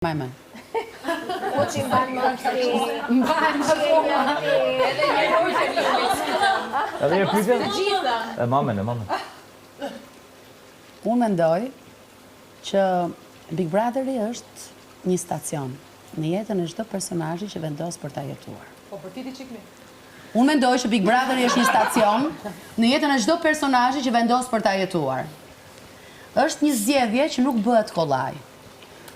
Majmen. Po që mbanë më Edhe një pyetje? E mamen. Unë mendoj që Big Brotheri është një stacion në jetën e çdo personazhi që vendos për ta jetuar. Po për ti ti çikni. Unë mendoj që Big Brotheri është një stacion në jetën e çdo personazhi që vendos për ta jetuar. Është një zgjedhje që nuk bëhet kollaj.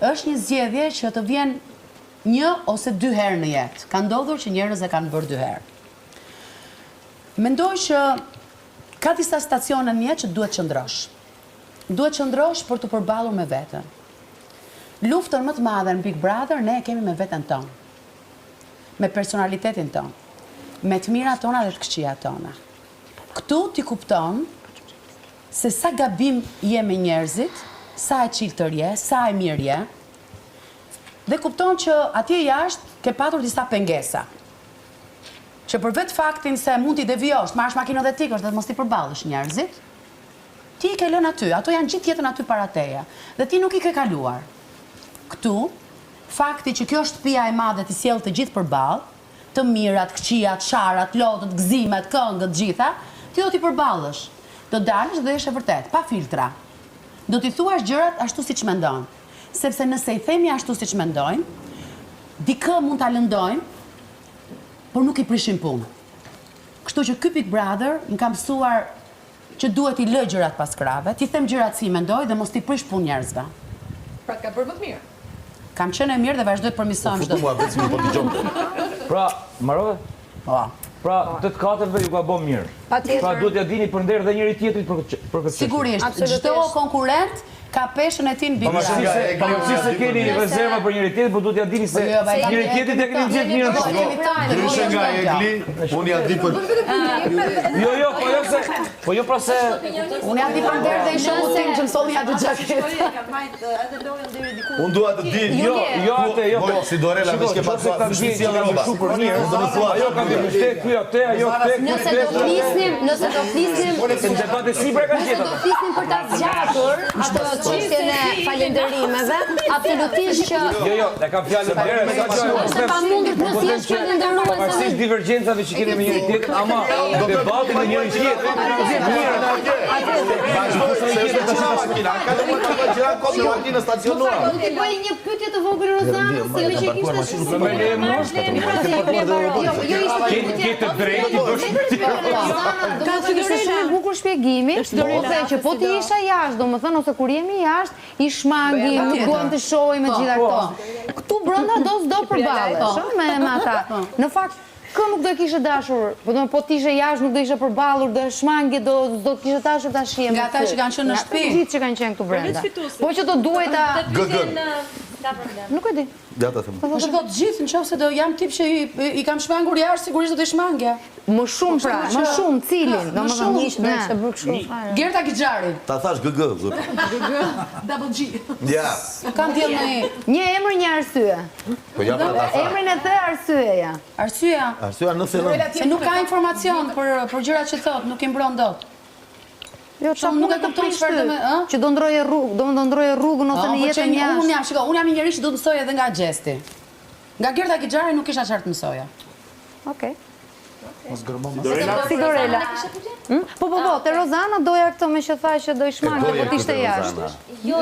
Është një zgjedhje që të vjen 1 ose 2 herë në jetë. Ka ndodhur që njerëz e kanë bërë 2 herë. Mendoj që ka disa stacione në jetë që duhet qëndrosh. Duhet qëndrosh për të përballur me veten. Luftën më të madhe në Big Brother ne e kemi me veten tonë. Me personalitetin tonë. Me të mirat tona dhe të këqijat tona. Këtu ti kupton se sa gabim je me njerëzit, sa e qiltër je, sa e mirë je, dhe kupton që atje jashtë ke patur disa pengesa. Që për vetë faktin se mund t'i devijosh, marrësh makinën dhe t'ikësh dhe mos t'i përballësh njerëzit, ti i ke lënë aty, ato janë gjithë jetën aty para teje, dhe ti nuk i ke kaluar. Këtu, fakti që kjo shtëpia e madhe t'i sjell të gjithë përballë, të mirat, këqijat, sharat, lotët, gëzimet, këngët, gjitha, ti do t'i përballësh. Do dalësh dhe është e vërtet, pa filtra. Do t'i thuash gjërat ashtu siç mendon. Sepse nëse i themi ashtu siç mendojmë, dikë mund ta lëndojmë, por nuk i prishim punë. Kështu që ky Big Brother më ka mësuar që duhet i lë gjërat pas krave, ti them gjërat si mendoj dhe mos t'i prish punë njerëzve. Pra ka bërë më të mirë. Kam qenë e mirë dhe vazhdoj të përmirësoj çdo. Mua vetëm po dëgjoj. Pra, Marove? Po. Pra, të katërve ju ka bën mirë. Pra, duhet ja dini përnder dhe njëri tjetrit për këtë. Sigurisht, çdo konkurrent ka peshën e tij në Big Brother. Si se keni rezerva për njëri tjetrit, por duhet ja dini se njëri tjetrit e keni gjithë mirë. Ndryshe nga Egli, unë ja di për... Jo, pra se... Unë ja di përnder dhe i shoku tim që mësoni atë xhaketë. Unë dua të di... Jo, atë. Si Dorela, veç ke pasur vështirësi në roba. Unë do të thua... Ajo ka të shtet ky atë, ajo tek. Nëse do flisnim Në debate sipër ka Nëse do flisnim për ta zgjatur atë çështjen e falënderimeve, absolutisht që Jo, e kam fjalën derë, se pa mundur të mos jesh falëndëruese. pavarësisht divergjencave që kemi me njëri tjetrin, ama debati me njëri Do të bëj një pyetje të vogël Rozana, se me që kishte Ke të drejtë të bësh Ka sigurisht shumë e bukur shpjegimi, ose që po ti isha jashtë, domethënë ose kur jemi jashtë, i shmangim, nuk duam të shohim me gjitha këto. Këtu brenda do përballesh, me ata. Në fakt kë nuk do e kishe dashur, po ti ishe jashtë nuk do ishe përballur, do shmangi, do të kishe dashur ta shihem. Nga ata që kanë qenë në shtëpi. Gjithë që kanë qenë këtu brenda. Po që do duhet ta nuk e di. Ja ta them. Po shko të gjithë nëse do jam tip që i kam shmangur jashtë, sigurisht do të shmangja. Më shumë pra, më shumë cilin, domethënë shumë, se bër kështu fare. Gerta Gixhari. Ta thash GG. Double G. Ja. Kam dhënë Një emër, një arsye. Po ja ta thash. Emrin e the, arsyeja. arsyeja. Arsyeja nëse Se nuk ka informacion për gjërat që thot, nuk i mbron dot. Jo, Shumë nuk e kupton çfarë do të, që do ndroje rrugë, do ndroje rrugën ose në jetën jashtë. Unë jam një njerëz që do të mësoj edhe nga Xhesti. Nga Gerta Gixhari nuk kisha çfarë të mësoja. Okej. Si Dorela. Po, te Rozana doja këtë me që tha që do i shmangte, po t'ishte jashtë. Jo,